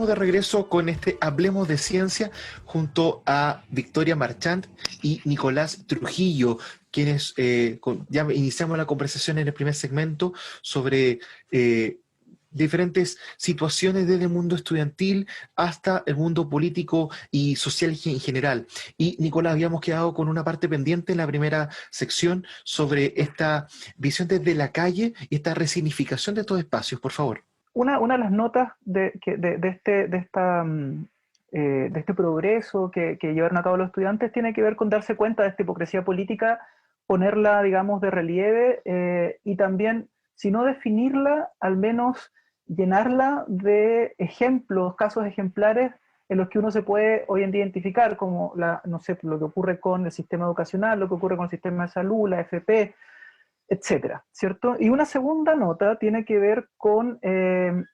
estamos de regreso con este Hablemos de Ciencia junto a Victoria Marchant y Nicolás Trujillo, quienes ya iniciamos la conversación en el primer segmento sobre diferentes situaciones desde el mundo estudiantil hasta el mundo político y social en general. Y Nicolás, habíamos quedado con una parte pendiente en la primera sección sobre esta visión desde la calle y esta resignificación de estos espacios. Por favor. Una de las notas de este progreso que llevaron a cabo los estudiantes tiene que ver con darse cuenta de esta hipocresía política, ponerla, digamos, de relieve y también, si no definirla, al menos llenarla de ejemplos, casos ejemplares en los que uno se puede hoy en día identificar, como no sé, lo que ocurre con el sistema educacional, lo que ocurre con el sistema de salud, la FP, etcétera, ¿cierto? Y una segunda nota tiene que ver con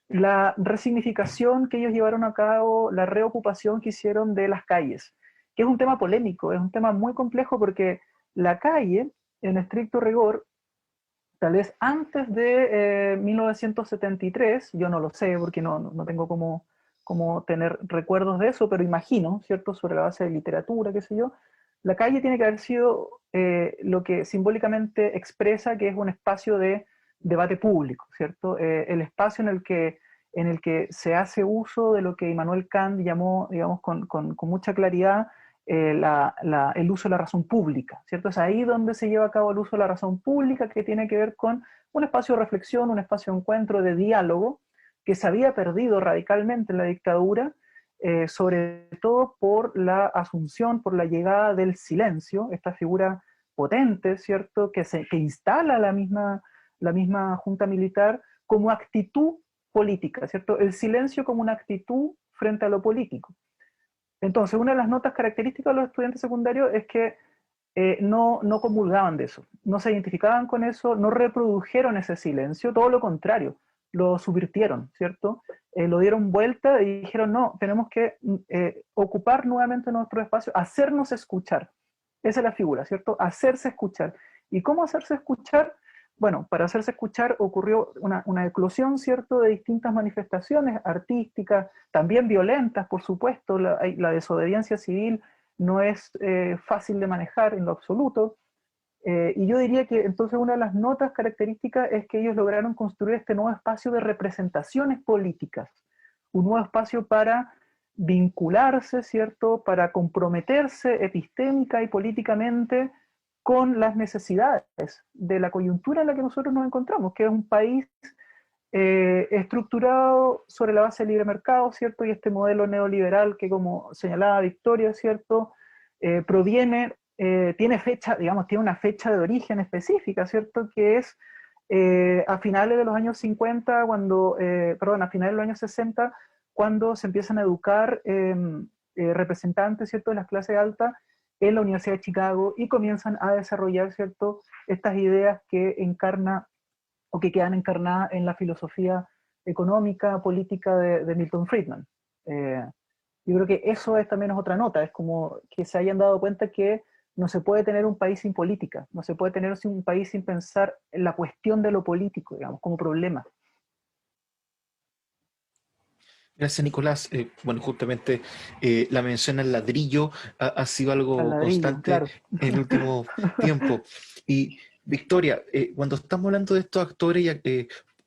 la resignificación que ellos llevaron a cabo, la reocupación que hicieron de las calles, que es un tema polémico, es un tema muy complejo porque la calle, en estricto rigor, tal vez antes de 1973, yo no lo sé porque no tengo como tener recuerdos de eso, pero imagino, ¿cierto?, sobre la base de literatura, qué sé yo, la calle tiene que haber sido lo que simbólicamente expresa que es un espacio de debate público, ¿cierto? El espacio en el que se hace uso de lo que Immanuel Kant llamó, digamos, con mucha claridad, el uso de la razón pública, ¿cierto? Es ahí donde se lleva a cabo el uso de la razón pública, que tiene que ver con un espacio de reflexión, un espacio de encuentro, de diálogo, que se había perdido radicalmente en la dictadura, sobre todo por la asunción, por la llegada del silencio, esta figura potente, ¿cierto?, que instala la misma junta militar como actitud política, ¿cierto? El silencio como una actitud frente a lo político. Entonces, una de las notas características de los estudiantes secundarios es que no comulgaban de eso, no se identificaban con eso, no reprodujeron ese silencio, todo lo contrario, lo subvirtieron, ¿cierto? Lo dieron vuelta y dijeron, no, tenemos que ocupar nuevamente nuestro espacio, hacernos escuchar. Esa es la figura, ¿cierto? Hacerse escuchar. ¿Y cómo hacerse escuchar? Bueno, para hacerse escuchar ocurrió una eclosión, ¿cierto?, de distintas manifestaciones artísticas, también violentas, por supuesto. La desobediencia civil no es fácil de manejar en lo absoluto. Y yo diría que entonces una de las notas características es que ellos lograron construir este nuevo espacio de representaciones políticas, un nuevo espacio para vincularse, ¿cierto?, para comprometerse epistémica y políticamente con las necesidades de la coyuntura en la que nosotros nos encontramos, que es un país estructurado sobre la base del libre mercado, ¿cierto? Y este modelo neoliberal que, como señalaba Victoria, ¿cierto?, tiene fecha, digamos, tiene una fecha de origen específica, ¿cierto?, que es a finales de los años 50, a finales de los años 60, cuando se empiezan a educar representantes, ¿cierto?, de las clases altas en la Universidad de Chicago y comienzan a desarrollar, ¿cierto?, estas ideas que encarna o que quedan encarnadas en la filosofía económica, política de Milton Friedman. Yo creo que eso también es otra nota, es como que se hayan dado cuenta que no se puede tener un país sin política, no se puede tener un país sin pensar en la cuestión de lo político, digamos, como problema. Gracias, Nicolás. Bueno, justamente la mención al ladrillo ha sido Al algo ladrillo, constante claro. en el último tiempo. Y Victoria, cuando estamos hablando de estos actores,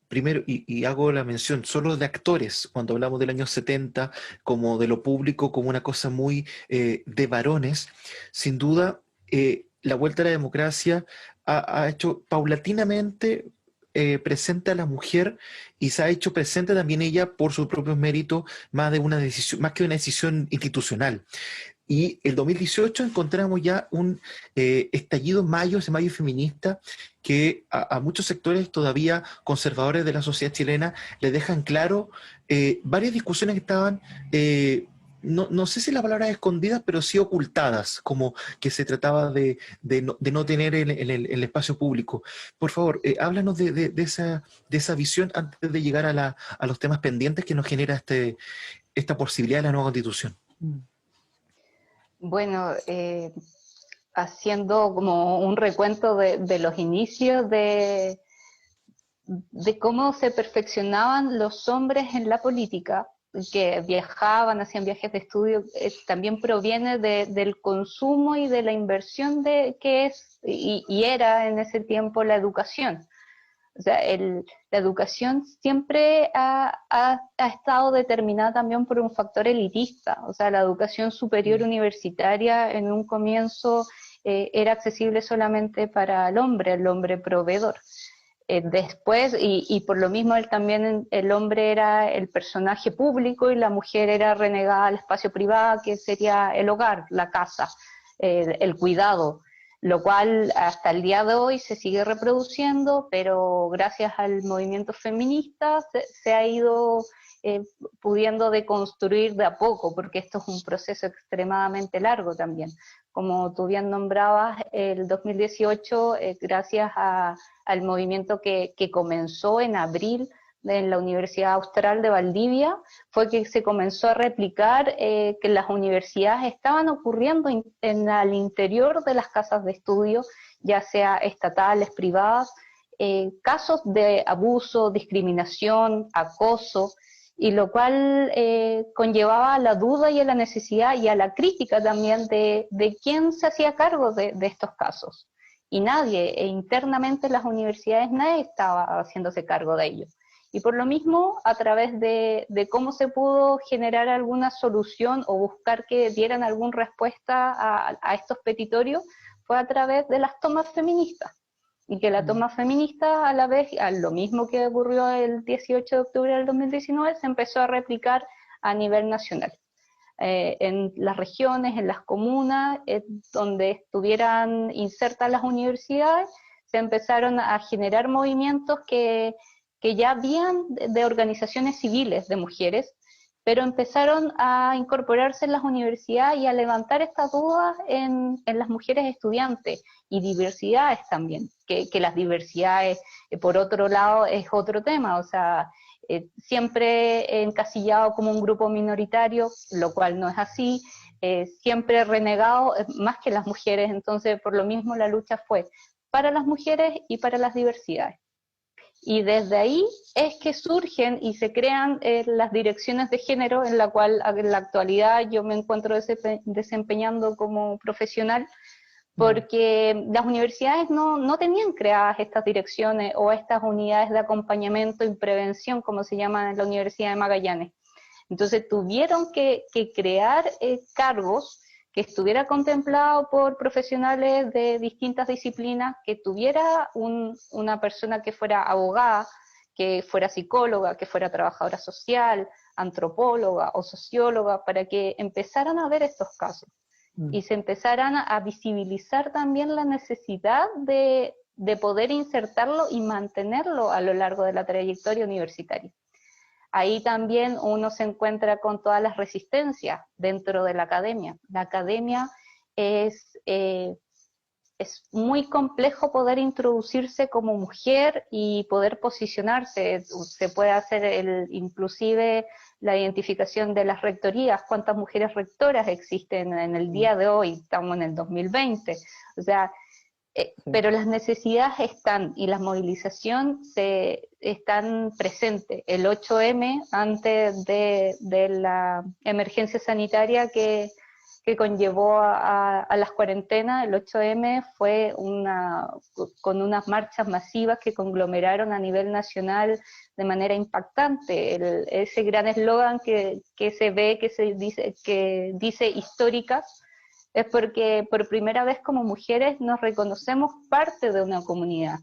primero, y hago la mención solo de actores, cuando hablamos del año 70, como de lo público, como una cosa muy de varones, sin duda, la vuelta a la democracia ha hecho paulatinamente presente a la mujer y se ha hecho presente también ella por sus propios méritos, más de una decisión, más que una decisión institucional. Y el 2018 encontramos ya un estallido en mayo, ese mayo feminista, que a muchos sectores todavía conservadores de la sociedad chilena le dejan claro varias discusiones que estaban, no sé si la palabra es escondidas, pero sí ocultadas, como que se trataba de no tener en el espacio público. Por favor, háblanos de esa visión antes de llegar a los temas pendientes que nos genera esta posibilidad de la nueva constitución. Bueno, haciendo como un recuento de los inicios de cómo se perfeccionaban los hombres en la política, que viajaban, hacían viajes de estudio, también proviene del consumo y de la inversión que es y era en ese tiempo la educación. O sea, la educación siempre ha estado determinada también por un factor elitista. O sea, la educación superior universitaria en un comienzo era accesible solamente para el hombre proveedor. Después, y por lo mismo también el hombre era el personaje público y la mujer era renegada al espacio privado, que sería el hogar, la casa, el cuidado, lo cual hasta el día de hoy se sigue reproduciendo, pero gracias al movimiento feminista se ha ido pudiendo deconstruir de a poco, porque esto es un proceso extremadamente largo también. Como tú bien nombrabas, el 2018, gracias al movimiento que comenzó en abril en la Universidad Austral de Valdivia, fue que se comenzó a replicar que las universidades estaban ocurriendo al interior de las casas de estudio, ya sea estatales, privadas, casos de abuso, discriminación, acoso, y lo cual conllevaba a la duda y a la necesidad y a la crítica también de quién se hacía cargo de estos casos. Y nadie, internamente en las universidades, nadie estaba haciéndose cargo de ello. Y por lo mismo, a través de cómo se pudo generar alguna solución o buscar que dieran alguna respuesta a estos petitorios, fue a través de las tomas feministas. Y que la toma feminista, a la vez, a lo mismo que ocurrió el 18 de octubre del 2019, se empezó a replicar a nivel nacional. En las regiones, en las comunas, donde estuvieran insertas las universidades, se empezaron a generar movimientos que ya habían de organizaciones civiles de mujeres, pero empezaron a incorporarse en las universidades y a levantar estas dudas en las mujeres estudiantes y diversidades también, que las diversidades, por otro lado, es otro tema, o sea, siempre encasillado como un grupo minoritario, lo cual no es así, siempre renegado, más que las mujeres, entonces por lo mismo la lucha fue para las mujeres y para las diversidades. Y desde ahí es que surgen y se crean las direcciones de género, en la cual en la actualidad yo me encuentro desempeñando como profesional, porque las universidades no tenían creadas estas direcciones o estas unidades de acompañamiento y prevención, como se llaman en la Universidad de Magallanes. Entonces tuvieron que crear cargos que estuviera contemplado por profesionales de distintas disciplinas, que tuviera una persona que fuera abogada, que fuera psicóloga, que fuera trabajadora social, antropóloga o socióloga, para que empezaran a ver estos casos y se empezaran a visibilizar también la necesidad de poder insertarlo y mantenerlo a lo largo de la trayectoria universitaria. Ahí también uno se encuentra con todas las resistencias dentro de la academia. La academia es muy complejo poder introducirse como mujer y poder posicionarse. Se puede hacer inclusive la identificación de las rectorías, cuántas mujeres rectoras existen en el día de hoy, estamos en el 2020. O sea, pero las necesidades están y la movilización están presentes. El 8M, antes de la emergencia sanitaria que conllevó a las cuarentenas, el 8M fue con unas marchas masivas que conglomeraron a nivel nacional de manera impactante. Ese gran eslogan que se ve, que dice históricas, es porque por primera vez como mujeres nos reconocemos parte de una comunidad.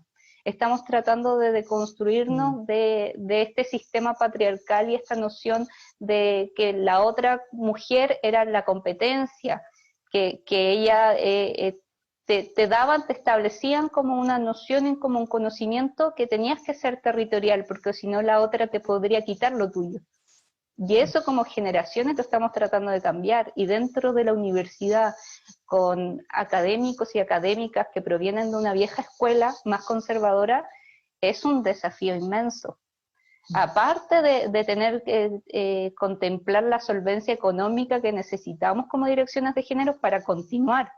Estamos tratando de deconstruirnos de este sistema patriarcal y esta noción de que la otra mujer era la competencia, que ella te daban, te establecían como una noción, como un conocimiento que tenías que ser territorial, porque si no la otra te podría quitar lo tuyo. Y eso como generaciones lo estamos tratando de cambiar, y dentro de la universidad, con académicos y académicas que provienen de una vieja escuela más conservadora, es un desafío inmenso. Aparte de tener que contemplar la solvencia económica que necesitamos como direcciones de género para continuar.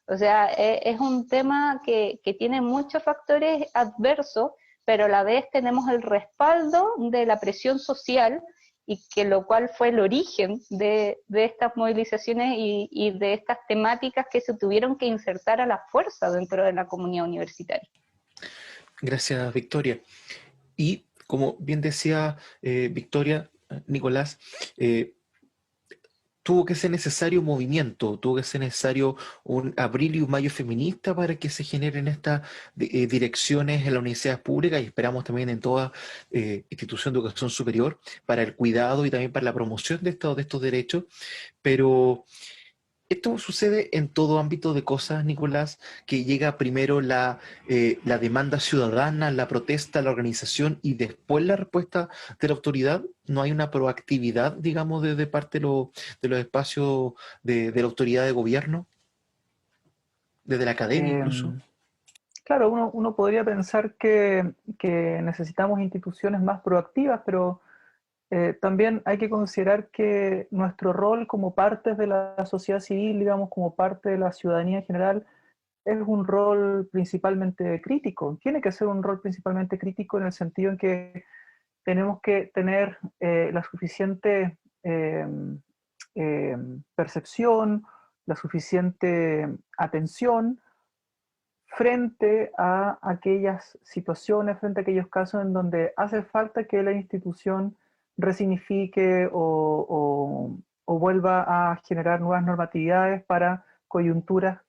O sea, es un tema que tiene muchos factores adversos, pero a la vez tenemos el respaldo de la presión social y que lo cual fue el origen de estas movilizaciones y de estas temáticas que se tuvieron que insertar a la fuerza dentro de la comunidad universitaria. Gracias, Victoria. Y como bien decía Victoria, Nicolás, tuvo que ser necesario movimiento, tuvo que ser necesario un abril y un mayo feminista para que se generen estas direcciones en las universidades públicas, y esperamos también en toda institución de educación superior, para el cuidado y también para la promoción de estos derechos. Pero esto sucede en todo ámbito de cosas, Nicolás, que llega primero la demanda ciudadana, la protesta, la organización y después la respuesta de la autoridad. No hay una proactividad, digamos, de parte de los espacios de la autoridad de gobierno, desde la academia incluso. Claro, uno podría pensar que necesitamos instituciones más proactivas, pero también hay que considerar que nuestro rol como partes de la sociedad civil, digamos, como parte de la ciudadanía en general, es un rol principalmente crítico. Tiene que ser un rol principalmente crítico en el sentido en que tenemos que tener la suficiente percepción, la suficiente atención frente a aquellas situaciones, frente a aquellos casos en donde hace falta que la institución resignifique o vuelva a generar nuevas normatividades para coyunturas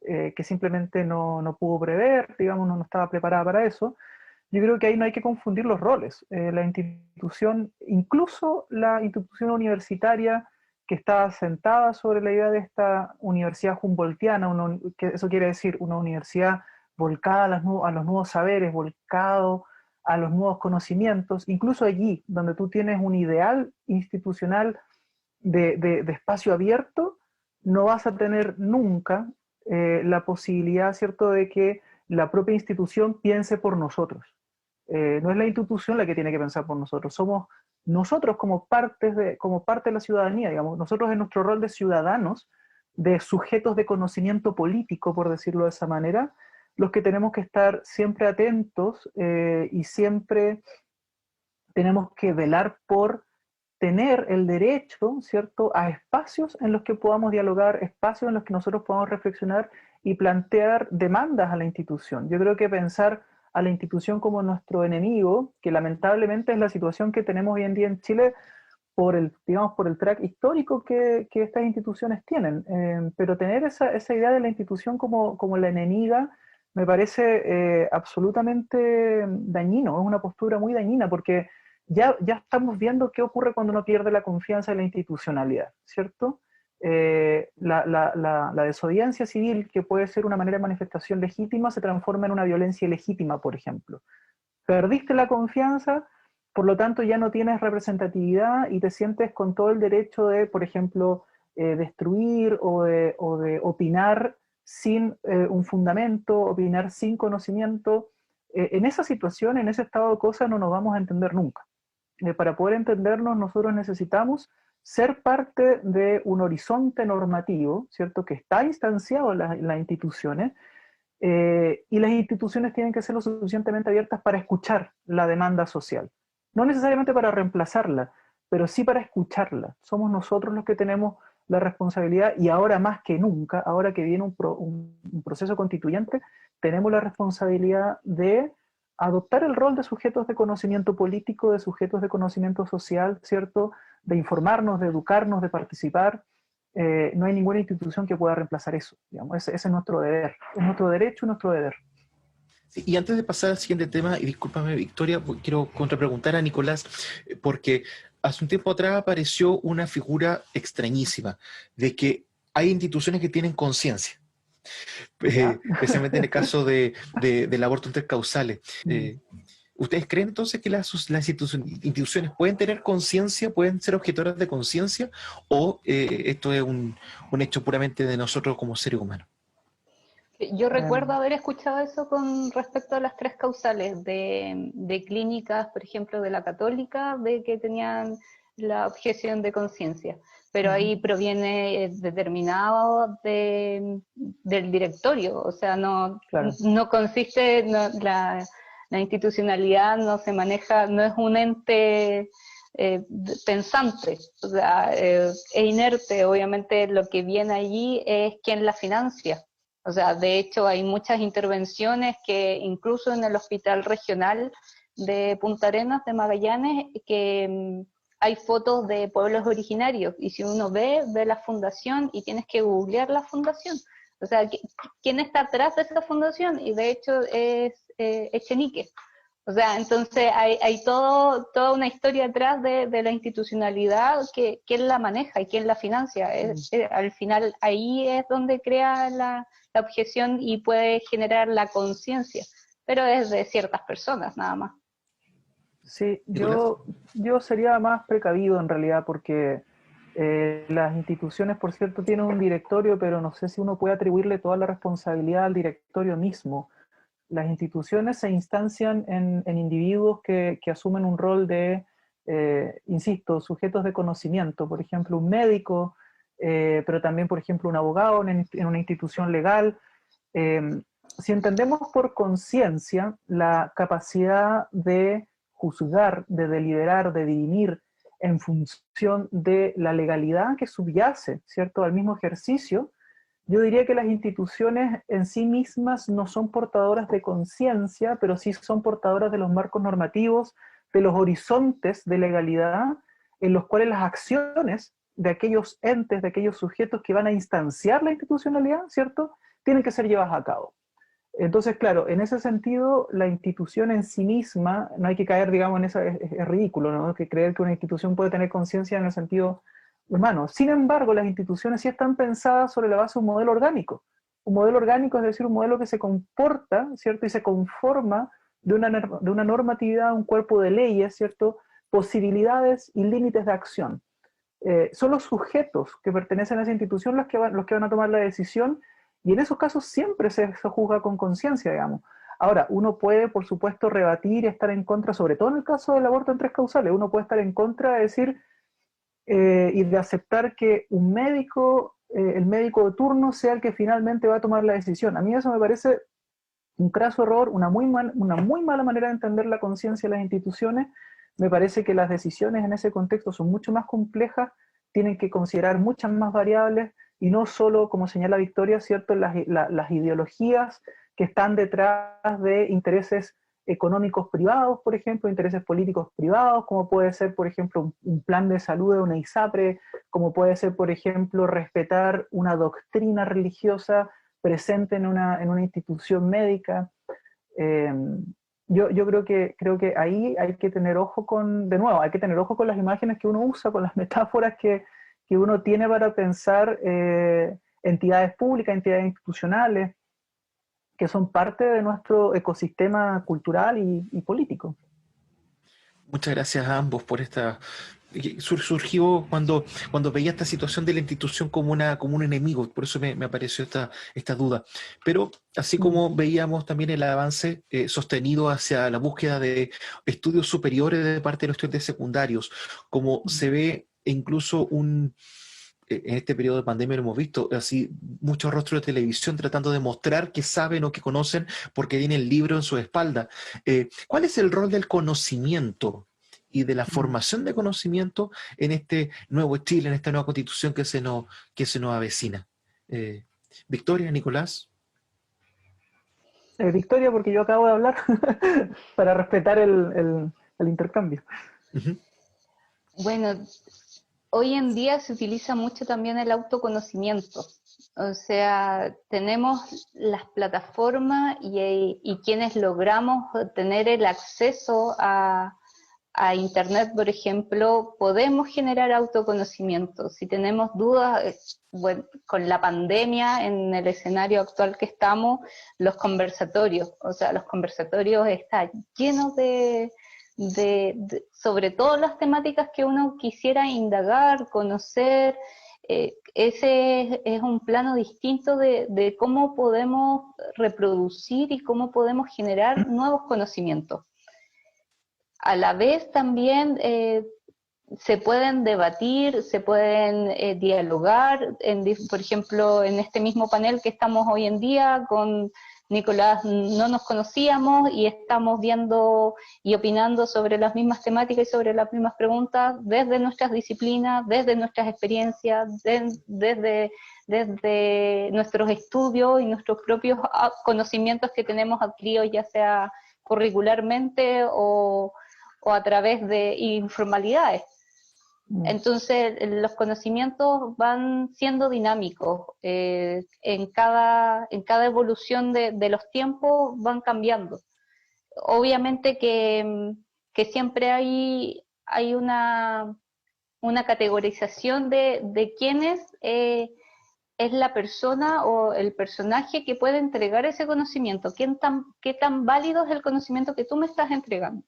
que simplemente no pudo prever, digamos, no estaba preparada para eso. Yo creo que ahí no hay que confundir los roles. La institución, incluso la institución universitaria que está sentada sobre la idea de esta universidad humboldtiana, que eso quiere decir una universidad volcada a los nuevos saberes, volcado a los nuevos conocimientos, incluso allí donde tú tienes un ideal institucional de espacio abierto, no vas a tener nunca la posibilidad, ¿cierto?, de que la propia institución piense por nosotros. No es la institución la que tiene que pensar por nosotros, somos nosotros como parte de la ciudadanía, digamos, nosotros en nuestro rol de ciudadanos, de sujetos de conocimiento político, por decirlo de esa manera, los que tenemos que estar siempre atentos y siempre tenemos que velar por tener el derecho, ¿cierto?, a espacios en los que podamos dialogar, espacios en los que nosotros podamos reflexionar y plantear demandas a la institución. Yo creo que pensar a la institución como nuestro enemigo, que lamentablemente es la situación que tenemos hoy en día en Chile por el track histórico que estas instituciones tienen. Pero tener esa idea de la institución como la enemiga me parece absolutamente dañino, es una postura muy dañina, porque ya estamos viendo qué ocurre cuando uno pierde la confianza en la institucionalidad, ¿cierto? La desobediencia civil, que puede ser una manera de manifestación legítima, se transforma en una violencia ilegítima, por ejemplo. Perdiste la confianza, por lo tanto ya no tienes representatividad y te sientes con todo el derecho de, por ejemplo, destruir o de opinar sin un fundamento, opinar sin conocimiento. En esa situación, en ese estado de cosas, no nos vamos a entender nunca. Para poder entendernos, nosotros necesitamos ser parte de un horizonte normativo, ¿cierto?, que está instanciado en las instituciones, y las instituciones tienen que ser lo suficientemente abiertas para escuchar la demanda social. No necesariamente para reemplazarla, pero sí para escucharla. Somos nosotros los que tenemos la responsabilidad, y ahora más que nunca, ahora que viene un proceso constituyente, tenemos la responsabilidad de adoptar el rol de sujetos de conocimiento político, de sujetos de conocimiento social, ¿cierto?, de informarnos, de educarnos, de participar. No hay ninguna institución que pueda reemplazar eso, digamos. Ese es nuestro deber, es nuestro derecho y nuestro deber. Sí, y antes de pasar al siguiente tema, y discúlpame, Victoria, quiero contrapreguntar a Nicolás, porque hace un tiempo atrás apareció una figura extrañísima de que hay instituciones que tienen conciencia. Especialmente en el caso del aborto intercausales. ¿Ustedes creen entonces que las instituciones pueden tener conciencia, pueden ser objetoras de conciencia, o esto es un hecho puramente de nosotros como seres humanos? Yo recuerdo haber escuchado eso con respecto a las 3 causales de clínicas, por ejemplo, de la Católica, de que tenían la objeción de conciencia, pero ahí proviene determinado del directorio, o sea, no consiste, la institucionalidad no se maneja, no es un ente pensante, o sea, es inerte. Obviamente lo que viene allí es quien la financia. O sea, de hecho hay muchas intervenciones que incluso en el hospital regional de Punta Arenas, de Magallanes, que hay fotos de pueblos originarios, y si uno ve la fundación y tienes que googlear la fundación. O sea, ¿quién está atrás de esa fundación? Y de hecho es Echenique. O sea, entonces hay toda una historia atrás de la institucionalidad, que quién la maneja y quién la financia. Al final ahí es donde crea la objeción y puede generar la conciencia, pero es de ciertas personas nada más. Sí, Nicolás. yo sería más precavido en realidad, porque las instituciones, por cierto, tienen un directorio, pero no sé si uno puede atribuirle toda la responsabilidad al directorio mismo. Las instituciones se instancian en individuos que asumen un rol de, insisto, sujetos de conocimiento, por ejemplo, un médico, pero también, por ejemplo, un abogado en una institución legal. Eh, si entendemos por conciencia la capacidad de juzgar, de deliberar, de dirimir en función de la legalidad que subyace, ¿cierto?, al mismo ejercicio, yo diría que las instituciones en sí mismas no son portadoras de conciencia, pero sí son portadoras de los marcos normativos, de los horizontes de legalidad, en los cuales las acciones de aquellos entes, de aquellos sujetos que van a instanciar la institucionalidad, ¿cierto?, tienen que ser llevadas a cabo. Entonces, claro, en ese sentido, la institución en sí misma, no hay que caer, digamos, en eso, es ridículo, ¿no?, que creer que una institución puede tener conciencia en el sentido humano. Sin embargo, las instituciones sí están pensadas sobre la base de un modelo orgánico. Un modelo orgánico es decir, un modelo que se comporta, ¿cierto?, y se conforma de una normatividad, un cuerpo de leyes, ¿cierto?, posibilidades y límites de acción. Son los sujetos que pertenecen a esa institución los que van a tomar la decisión, y en esos casos siempre se juzga con conciencia, digamos. Ahora, uno puede, por supuesto, rebatir y estar en contra, sobre todo en el caso del aborto en tres causales, uno puede estar en contra de decir, y de aceptar que un médico, el médico de turno, sea el que finalmente va a tomar la decisión. A mí eso me parece un craso error, una muy mala manera de entender la conciencia de las instituciones. Me parece que las decisiones en ese contexto son mucho más complejas, tienen que considerar muchas más variables, y no solo, como señala Victoria, ¿cierto?, las ideologías que están detrás de intereses económicos privados, por ejemplo, intereses políticos privados, como puede ser, por ejemplo, un plan de salud de una ISAPRE, como puede ser, por ejemplo, respetar una doctrina religiosa presente en una institución médica. Eh, yo creo que ahí hay que tener ojo con, de nuevo, hay que tener ojo con las imágenes que uno usa, con las metáforas que uno tiene para pensar entidades públicas, entidades institucionales, que son parte de nuestro ecosistema cultural y político. Muchas gracias a ambos por esta. Surgió cuando veía esta situación de la institución como un enemigo, por eso me apareció esta duda. Pero así como veíamos también el avance sostenido hacia la búsqueda de estudios superiores de parte de los estudiantes secundarios, como se ve incluso en este periodo de pandemia lo hemos visto, así muchos rostros de televisión tratando de mostrar que saben o que conocen porque tienen el libro en su espalda. ¿Cuál es el rol del conocimiento y de la formación de conocimiento en este nuevo Chile, en esta nueva constitución que se nos avecina? Victoria, Nicolás. Victoria, porque yo acabo de hablar, para respetar el intercambio. Uh-huh. Bueno, hoy en día se utiliza mucho también el autoconocimiento. O sea, tenemos las plataformas y quienes logramos tener el acceso a Internet, por ejemplo, podemos generar autoconocimiento. Si tenemos dudas, bueno, con la pandemia, en el escenario actual que estamos, los conversatorios están llenos sobre todo las temáticas que uno quisiera indagar, conocer. Ese es un plano distinto de cómo podemos reproducir y cómo podemos generar nuevos conocimientos. A la vez también se pueden debatir, se pueden dialogar, por ejemplo, en este mismo panel que estamos hoy en día con Nicolás no nos conocíamos y estamos viendo y opinando sobre las mismas temáticas y sobre las mismas preguntas desde nuestras disciplinas, desde nuestras experiencias, desde nuestros estudios y nuestros propios conocimientos que tenemos adquiridos, ya sea curricularmente o a través de informalidades. Entonces, los conocimientos van siendo dinámicos, en cada evolución de los tiempos van cambiando. Obviamente que siempre hay una categorización de quién es la persona o el personaje que puede entregar ese conocimiento, qué tan válido es el conocimiento que tú me estás entregando.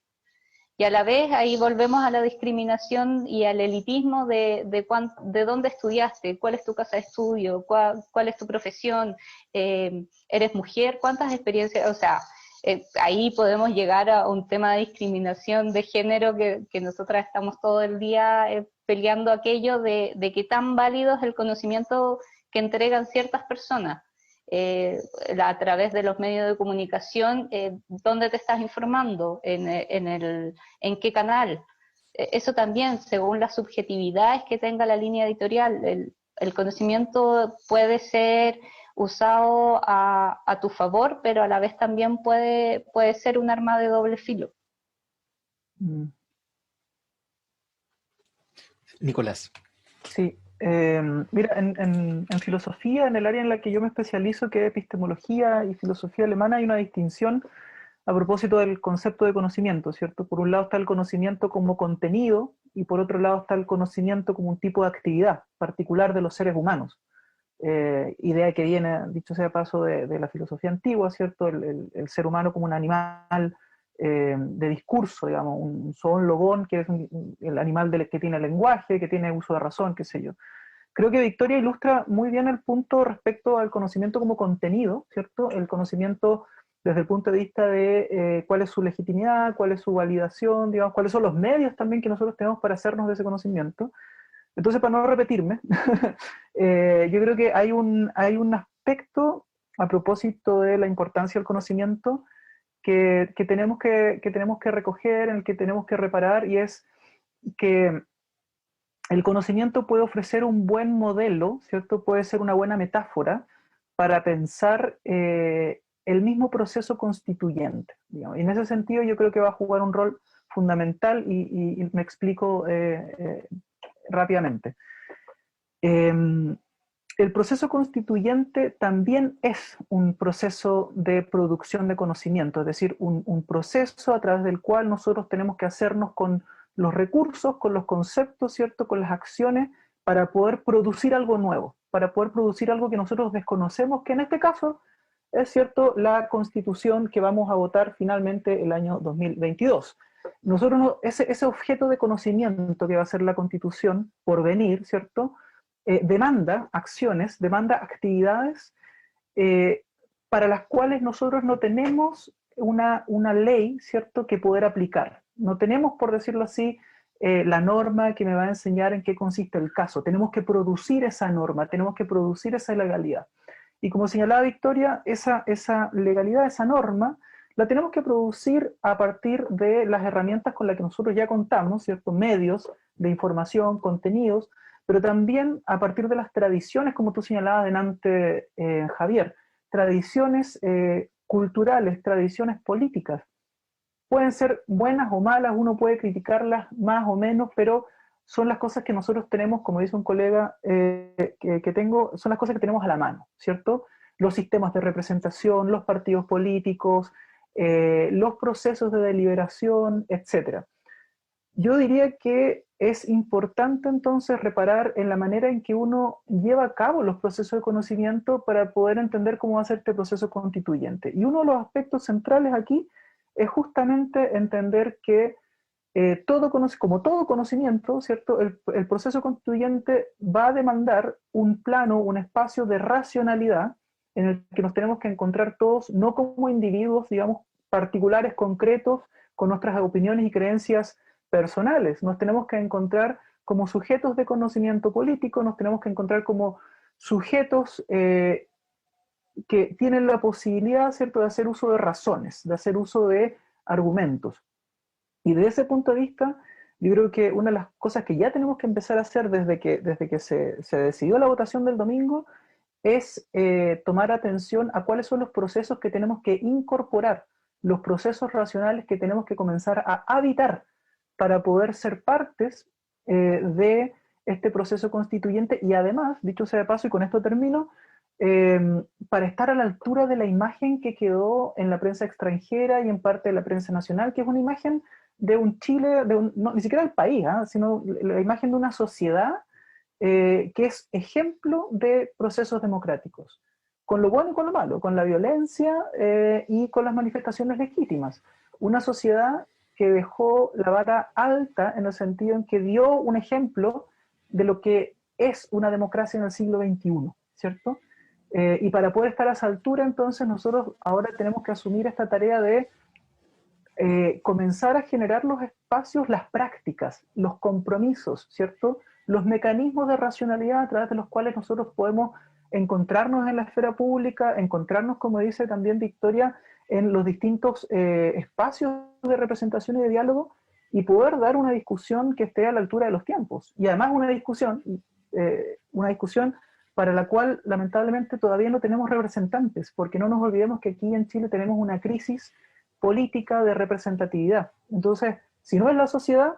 Y a la vez ahí volvemos a la discriminación y al elitismo de dónde estudiaste, cuál es tu casa de estudio, cuál es tu profesión, eres mujer, cuántas experiencias, o sea, ahí podemos llegar a un tema de discriminación de género que nosotras estamos todo el día peleando aquello de qué tan válido es el conocimiento que entregan ciertas personas. A través de los medios de comunicación, dónde te estás informando, en qué canal. Eso también, según las subjetividades que tenga la línea editorial, el conocimiento puede ser usado a tu favor, pero a la vez también puede ser un arma de doble filo. Nicolás. Sí. Mira, en filosofía, en el área en la que yo me especializo, que es epistemología y filosofía alemana, hay una distinción a propósito del concepto de conocimiento, ¿cierto? Por un lado está el conocimiento como contenido y por otro lado está el conocimiento como un tipo de actividad particular de los seres humanos. Idea que viene, dicho sea de paso, de la filosofía antigua, ¿cierto? El ser humano como un animal de discurso, digamos, un zoon logón, que es el animal que tiene lenguaje, que tiene uso de razón, qué sé yo. Creo que Victoria ilustra muy bien el punto respecto al conocimiento como contenido, ¿cierto? El conocimiento desde el punto de vista de cuál es su legitimidad, cuál es su validación, digamos, cuáles son los medios también que nosotros tenemos para hacernos de ese conocimiento. Entonces, para no repetirme, yo creo que hay un aspecto a propósito de la importancia del conocimiento que tenemos que recoger, en el que tenemos que reparar, y es que el conocimiento puede ofrecer un buen modelo, ¿cierto? Puede ser una buena metáfora para pensar el mismo proceso constituyente, digamos. Y en ese sentido yo creo que va a jugar un rol fundamental y me explico rápidamente. El proceso constituyente también es un proceso de producción de conocimiento, es decir, un proceso a través del cual nosotros tenemos que hacernos con los recursos, con los conceptos, ¿cierto?, con las acciones, para poder producir algo nuevo, para poder producir algo que nosotros desconocemos, que en este caso es, cierto, la Constitución que vamos a votar finalmente el año 2022. Nosotros, ese objeto de conocimiento que va a ser la Constitución por venir, ¿cierto?, demanda acciones, demanda actividades para las cuales nosotros no tenemos una ley, ¿cierto?, que poder aplicar. No tenemos, por decirlo así, la norma que me va a enseñar en qué consiste el caso. Tenemos que producir esa norma, tenemos que producir esa legalidad. Y como señalaba Victoria, esa legalidad, esa norma, la tenemos que producir a partir de las herramientas con las que nosotros ya contamos, ¿cierto?, medios de información, contenidos, pero también a partir de las tradiciones, como tú señalabas delante, Javier, tradiciones culturales, tradiciones políticas. Pueden ser buenas o malas, uno puede criticarlas más o menos, pero son las cosas que nosotros tenemos, como dice un colega que tengo, son las cosas que tenemos a la mano, ¿cierto? Los sistemas de representación, los partidos políticos, los procesos de deliberación, etc. Yo diría que es importante entonces reparar en la manera en que uno lleva a cabo los procesos de conocimiento para poder entender cómo va a ser este proceso constituyente. Y uno de los aspectos centrales aquí es justamente entender que como todo conocimiento, ¿cierto?, el proceso constituyente va a demandar un plano, un espacio de racionalidad en el que nos tenemos que encontrar todos, no como individuos, digamos, particulares, concretos, con nuestras opiniones y creencias personales, nos tenemos que encontrar como sujetos de conocimiento político, nos tenemos que encontrar como sujetos que tienen la posibilidad, ¿cierto?, de hacer uso de razones, de hacer uso de argumentos. Y desde ese punto de vista, yo creo que una de las cosas que ya tenemos que empezar a hacer desde que se decidió la votación del domingo es tomar atención a cuáles son los procesos que tenemos que incorporar, los procesos racionales que tenemos que comenzar a habitar para poder ser partes de este proceso constituyente y además, dicho sea de paso, y con esto termino, para estar a la altura de la imagen que quedó en la prensa extranjera y en parte de la prensa nacional, que es una imagen de un Chile, no, ni siquiera del país, sino la imagen de una sociedad que es ejemplo de procesos democráticos, con lo bueno y con lo malo, con la violencia y con las manifestaciones legítimas. Una sociedad que dejó la vara alta en el sentido en que dio un ejemplo de lo que es una democracia en el siglo XXI, ¿cierto? Y para poder estar a esa altura, entonces, nosotros ahora tenemos que asumir esta tarea de comenzar a generar los espacios, las prácticas, los compromisos, ¿cierto? Los mecanismos de racionalidad a través de los cuales nosotros podemos encontrarnos en la esfera pública, encontrarnos, como dice también Victoria, en los distintos espacios de representación y de diálogo y poder dar una discusión que esté a la altura de los tiempos. Y además una discusión para la cual lamentablemente todavía no tenemos representantes, porque no nos olvidemos que aquí en Chile tenemos una crisis política de representatividad. Entonces, si no es la sociedad,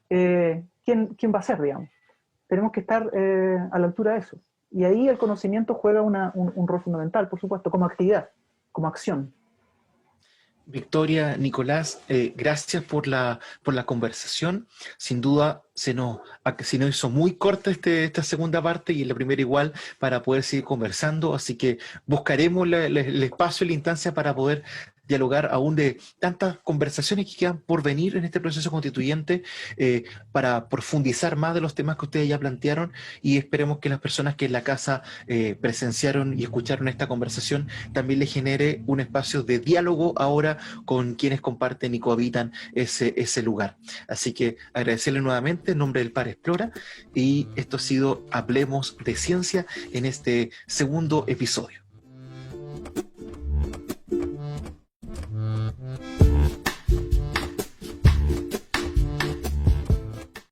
¿quién va a ser, digamos? Tenemos que estar a la altura de eso. Y ahí el conocimiento juega un rol fundamental, por supuesto, como actividad, como acción. Victoria, Nicolás, gracias por la conversación. Sin duda se nos hizo muy corta esta segunda parte y en la primera igual para poder seguir conversando, así que buscaremos el espacio y la instancia para poder dialogar aún de tantas conversaciones que quedan por venir en este proceso constituyente, para profundizar más de los temas que ustedes ya plantearon, y esperemos que las personas que en la casa presenciaron y escucharon esta conversación también les genere un espacio de diálogo ahora con quienes comparten y cohabitan ese lugar. Así que agradecerle nuevamente en nombre del Par Explora, y esto ha sido Hablemos de Ciencia en este segundo episodio.